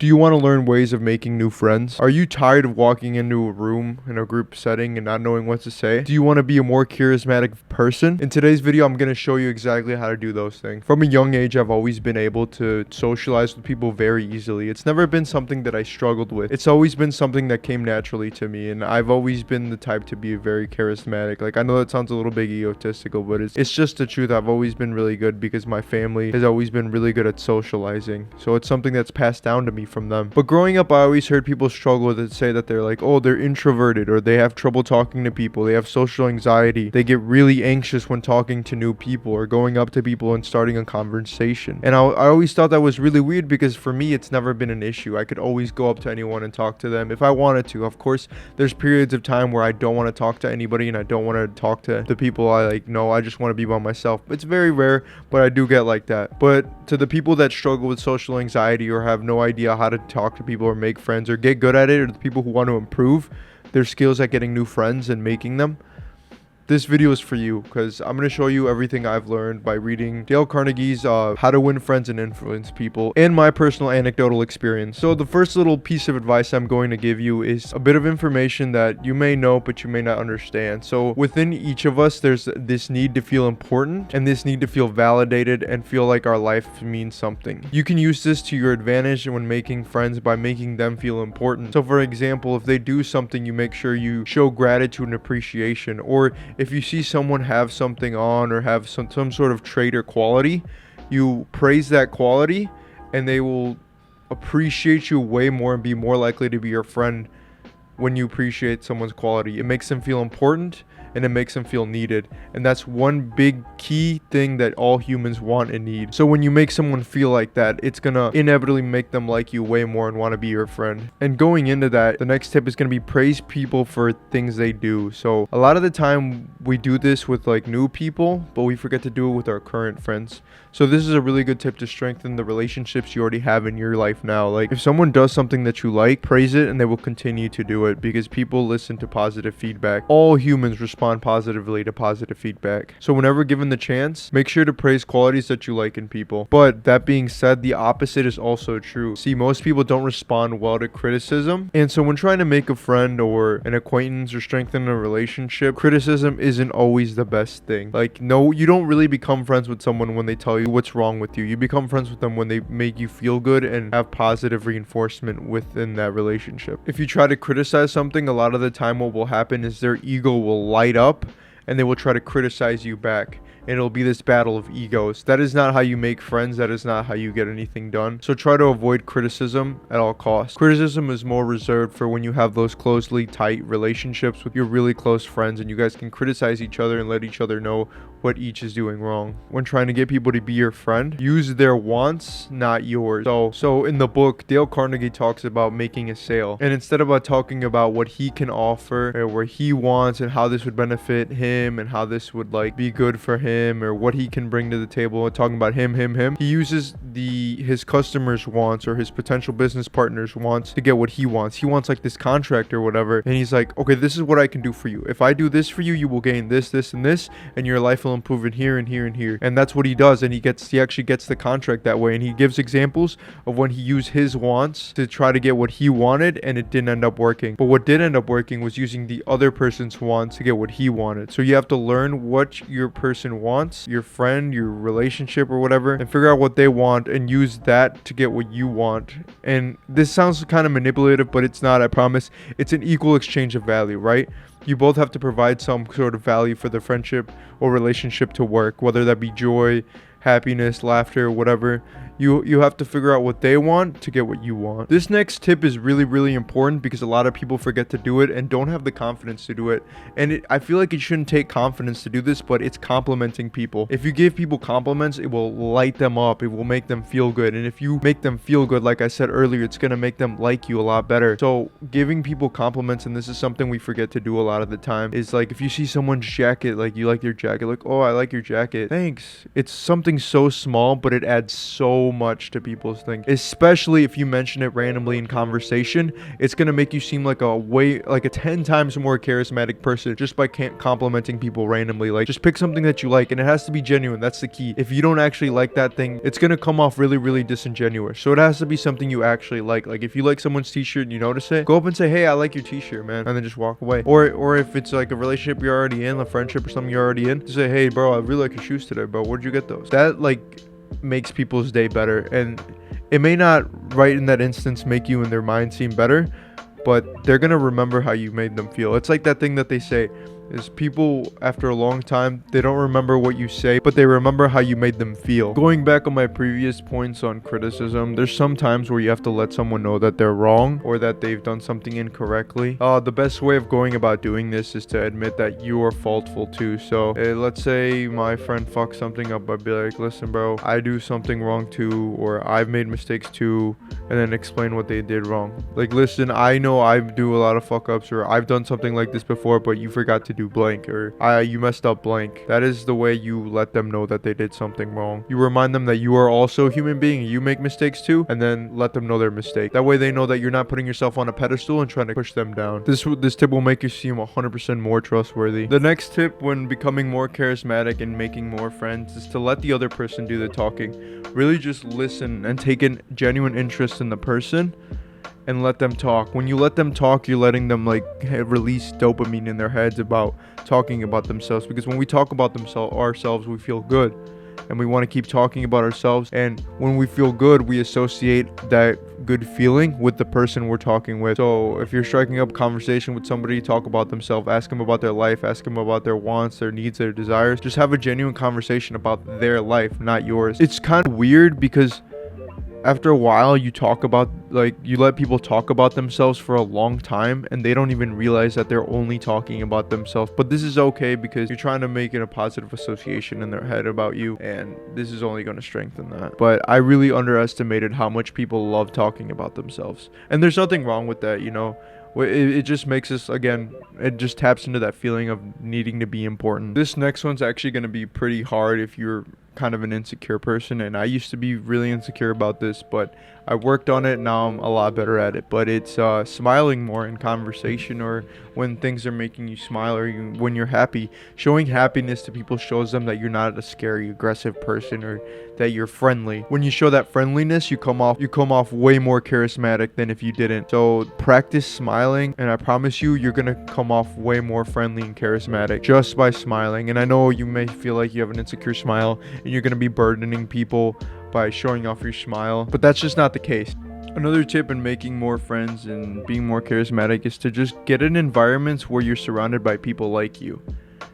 Do you want to learn ways of making new friends? Are you tired of walking into a room in a group setting and not knowing what to say? Do you want to be a more charismatic person? In today's video, I'm going to show you exactly how to do those things. From a young age, I've always been able to socialize with people very easily. It's never been something that I struggled with. It's always been something that came naturally to me, and I've always been the type to be very charismatic. Like, I know that sounds a little bit egotistical, but it's just the truth. I've always been really good because my family has always been really good at socializing. So it's something that's passed down to me from them. But growing up, I always heard people struggle with it, say that they're like, oh, they're introverted, or they have trouble talking to people, they have social anxiety, they get really anxious when talking to new people or going up to people and starting a conversation. And I always thought that was really weird because for me, it's never been an issue. I could always go up to anyone and talk to them if I wanted to. Of course, there's periods of time where I don't want to talk to anybody and I don't want to talk to the people I like. No, I just want to be by myself. It's very rare, but I do get like that. But to the people that struggle with social anxiety or have no idea how to talk to people or make friends or get good at it, or the people who want to improve their skills at getting new friends and making them, this video is for you because I'm going to show you everything I've learned by reading Dale Carnegie's How to Win Friends and Influence People and my personal anecdotal experience. So the first little piece of advice I'm going to give you is a bit of information that you may know but you may not understand. So within each of us, there's this need to feel important and this need to feel validated and feel like our life means something. You can use this to your advantage when making friends by making them feel important. So for example, if they do something, you make sure you show gratitude and appreciation. Or if you see someone have something on or have some sort of trait or quality, you praise that quality and they will appreciate you way more and be more likely to be your friend when you appreciate someone's quality. It makes them feel important and it makes them feel needed. And that's one big key thing that all humans want and need. So when you make someone feel like that, it's gonna inevitably make them like you way more and want to be your friend. And going into that, the next tip is gonna be praise people for things they do. So a lot of the time we do this with like new people, but we forget to do it with our current friends. So this is a really good tip to strengthen the relationships you already have in your life now. Like if someone does something that you like, praise it and they will continue to do it because people listen to positive feedback. All humans respond positively to positive feedback. So whenever given the chance, make sure to praise qualities that you like in people. But that being said, the opposite is also true. See, most people don't respond well to criticism. And so when trying to make a friend or an acquaintance or strengthen a relationship, criticism isn't always the best thing. Like, no, you don't really become friends with someone when they tell you what's wrong with you. You become friends with them when they make you feel good and have positive reinforcement within that relationship. If you try to criticize something, a lot of the time what will happen is their ego will light up and they will try to criticize you back. And it'll be this battle of egos. That is not how you make friends. That is not how you get anything done. So try to avoid criticism at all costs. Criticism is more reserved for when you have those closely tight relationships with your really close friends and you guys can criticize each other and let each other know what each is doing wrong. When trying to get people to be your friend, use their wants, not yours. So in the book, Dale Carnegie talks about making a sale. And instead of talking about what he can offer or what he wants and how this would benefit him and how this would like be good for him or what he can bring to the table and talking about him, he uses his customers' wants or his potential business partners' wants to get what he wants. He wants like this contract or whatever. And he's like, okay, this is what I can do for you. If I do this for you, you will gain this, this, and this, and your life will improve in here and here and here. And that's what he does. And he actually gets the contract that way. And he gives examples of when he used his wants to try to get what he wanted and it didn't end up working. But what did end up working was using the other person's wants to get what he wanted. So you have to learn what your person wants, your friend, your relationship or whatever, and figure out what they want and use that to get what you want. And this sounds kind of manipulative, but it's not, I promise. It's an equal exchange of value, right? You both have to provide some sort of value for the friendship or relationship to work, whether that be joy, happiness, laughter, whatever. You have to figure out what they want to get what you want. This next tip is really, really important because a lot of people forget to do it and don't have the confidence to do it. And I feel like it shouldn't take confidence to do this, but it's complimenting people. If you give people compliments, it will light them up. It will make them feel good. And if you make them feel good, like I said earlier, it's going to make them like you a lot better. So giving people compliments, and this is something we forget to do a lot of the time, is like if you see someone's jacket, like you like their jacket, like, oh, I like your jacket. Thanks. It's something so small, but it adds so so much to people's thing, especially if you mention it randomly in conversation. It's gonna make you seem like a 10 times more charismatic person just by complimenting people randomly. Like, just pick something that you like, and it has to be genuine. That's the key. If you don't actually like that thing, it's gonna come off really, really disingenuous. So it has to be something you actually like. Like, if you like someone's t-shirt and you notice it, go up and say, hey, I like your t-shirt, man, and then just walk away. Or if it's like a relationship you're already in, a friendship or something you're already in, just say, hey, bro, I really like your shoes today, bro. Where'd you get those? That like makes people's day better, and it may not right in that instance make you in their mind seem better, but they're gonna remember how you made them feel. It's like that thing that they say is people after a long time, they don't remember what you say, but they remember how you made them feel. Going back on my previous points on criticism, there's some times where you have to let someone know that they're wrong or that they've done something incorrectly. The best way of going about doing this is to admit that you are faultful too. So let's say my friend fucks something up, I'd be like, listen, bro, I do something wrong too, or I've made mistakes too, and then explain what they did wrong. Like, listen, I know I do a lot of fuck ups, or I've done something like this before, but you forgot to do blank, or you messed up blank. That is the way you let them know that they did something wrong. You remind them that you are also a human being, you make mistakes too, and then let them know their mistake. That way they know that you're not putting yourself on a pedestal and trying to push them down. This tip will make you seem 100% more trustworthy. The next tip when becoming more charismatic and making more friends is to let the other person do the talking. Really just listen and take a genuine interest in the person and let them talk. When you let them talk, you're letting them like release dopamine in their heads about talking about themselves, because when we talk about ourselves, we feel good, and we want to keep talking about ourselves. And when we feel good, we associate that good feeling with the person we're talking with. So if you're striking up conversation with somebody, talk about themselves, ask them about their life, ask them about their wants, their needs, their desires. Just have a genuine conversation about their life, not yours. It's kind of weird because after a while you let people talk about themselves for a long time, and they don't even realize that they're only talking about themselves. But this is okay, because you're trying to make it a positive association in their head about you, and this is only going to strengthen that. But I really underestimated how much people love talking about themselves, and there's nothing wrong with that, you know. It just makes us, again, it just taps into that feeling of needing to be important. This next one's actually going to be pretty hard if you're kind of an insecure person, and I used to be really insecure about this, but I worked on it. Now I'm a lot better at it. But it's smiling more in conversation, or when things are making you smile, or when you're happy. Showing happiness to people shows them that you're not a scary, aggressive person, or that you're friendly. When you show that friendliness, you come off way more charismatic than if you didn't. So practice smiling, and I promise you're gonna come off way more friendly and charismatic just by smiling. And I know you may feel like you have an insecure smile and you're gonna be burdening people by showing off your smile, but that's just not the case. Another tip in making more friends and being more charismatic is to just get in environments where you're surrounded by people like you.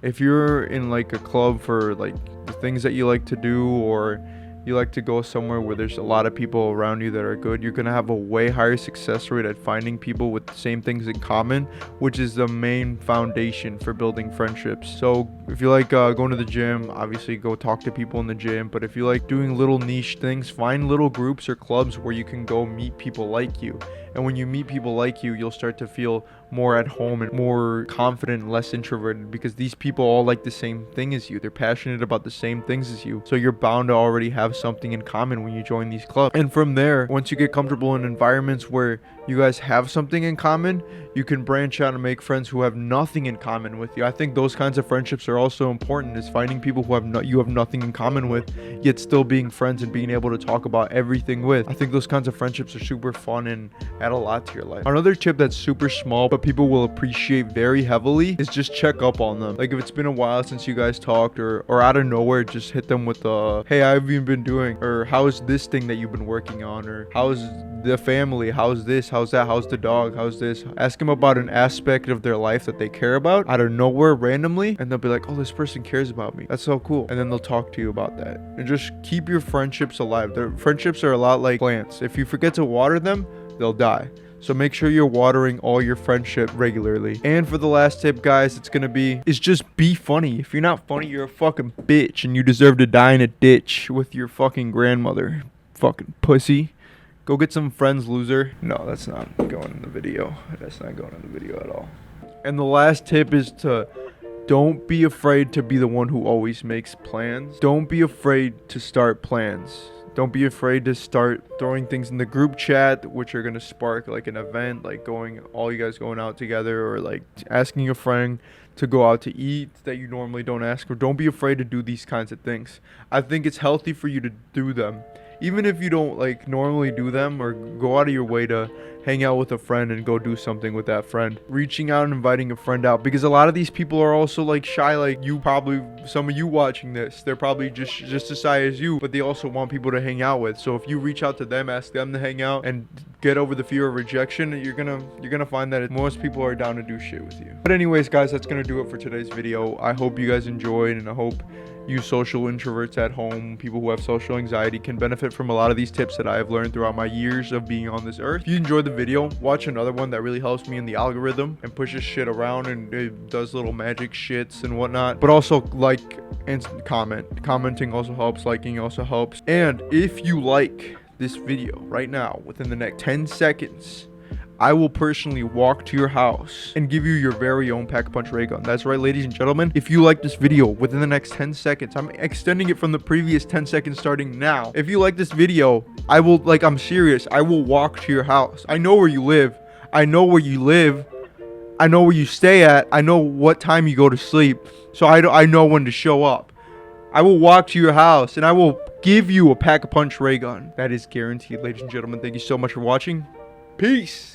If you're in like a club for like the things that you like to do, or you like to go somewhere where there's a lot of people around you that are good, you're gonna have a way higher success rate at finding people with the same things in common, which is the main foundation for building friendships. So if you like going to the gym, obviously go talk to people in the gym. But if you like doing little niche things, find little groups or clubs where you can go meet people like you. And when you meet people like you, you'll start to feel more at home and more confident and less introverted, because these people all like the same thing as you. They're passionate about the same things as you. So you're bound to already have something in common when you join these clubs. And from there, once you get comfortable in environments where you guys have something in common, you can branch out and make friends who have nothing in common with you. I think those kinds of friendships are also important, is finding people who you have nothing in common with, yet still being friends and being able to talk about everything with. I think those kinds of friendships are super fun and add a lot to your life. Another tip that's super small but people will appreciate very heavily is just check up on them. Like if it's been a while since you guys talked, or out of nowhere, just hit them with hey, how have you been doing? Or how's this thing that you've been working on? Or how's the family? How's this? How's that? How's the dog? How's this? Ask them about an aspect of their life that they care about out of nowhere randomly, and they'll be like, oh, this person cares about me. That's so cool. And then they'll talk to you about that. And just keep your friendships alive. Their friendships are a lot like plants. If you forget to water them, they'll die. So make sure you're watering all your friendship regularly. And for the last tip, guys, is just be funny. If you're not funny, you're a fucking bitch, and you deserve to die in a ditch with your fucking grandmother. Fucking pussy. Go get some friends, loser. No, that's not going in the video. That's not going in the video at all. And the last tip is to don't be afraid to be the one who always makes plans. Don't be afraid to start plans. Don't be afraid to start throwing things in the group chat, which are going to spark like an event, like all you guys going out together, or like asking a friend to go out to eat that you normally don't ask. Or don't be afraid to do these kinds of things. I think it's healthy for you to do them, even if you don't like normally do them, or go out of your way to hang out with a friend and go do something with that friend. Reaching out and inviting a friend out, because a lot of these people are also like shy, like you. Probably some of you watching this, they're probably just as shy as you, but they also want people to hang out with. So if you reach out to them, ask them to hang out and get over the fear of rejection, you're gonna find that most people are down to do shit with you. But anyways, guys, that's gonna do it for today's video. I hope you guys enjoyed, and I hope you social introverts at home, people who have social anxiety, can benefit from a lot of these tips that I have learned throughout my years of being on this earth. If you enjoyed the video, watch another one that really helps me in the algorithm and pushes shit around, and it does little magic shits and whatnot. But also like and comment. Commenting also helps, liking also helps. And if you like this video right now, within the next 10 seconds, I will personally walk to your house and give you your very own pack-a-punch ray gun. That's right, ladies and gentlemen. If you like this video within the next 10 seconds, I'm extending it from the previous 10 seconds starting now. If you like this video, I will, like, I'm serious, I will walk to your house. I know where you live. I know where you live. I know where you stay at. I know what time you go to sleep. So I know when to show up. I will walk to your house and I will give you a pack-a-punch ray gun. That is guaranteed, ladies and gentlemen. Thank you so much for watching. Peace.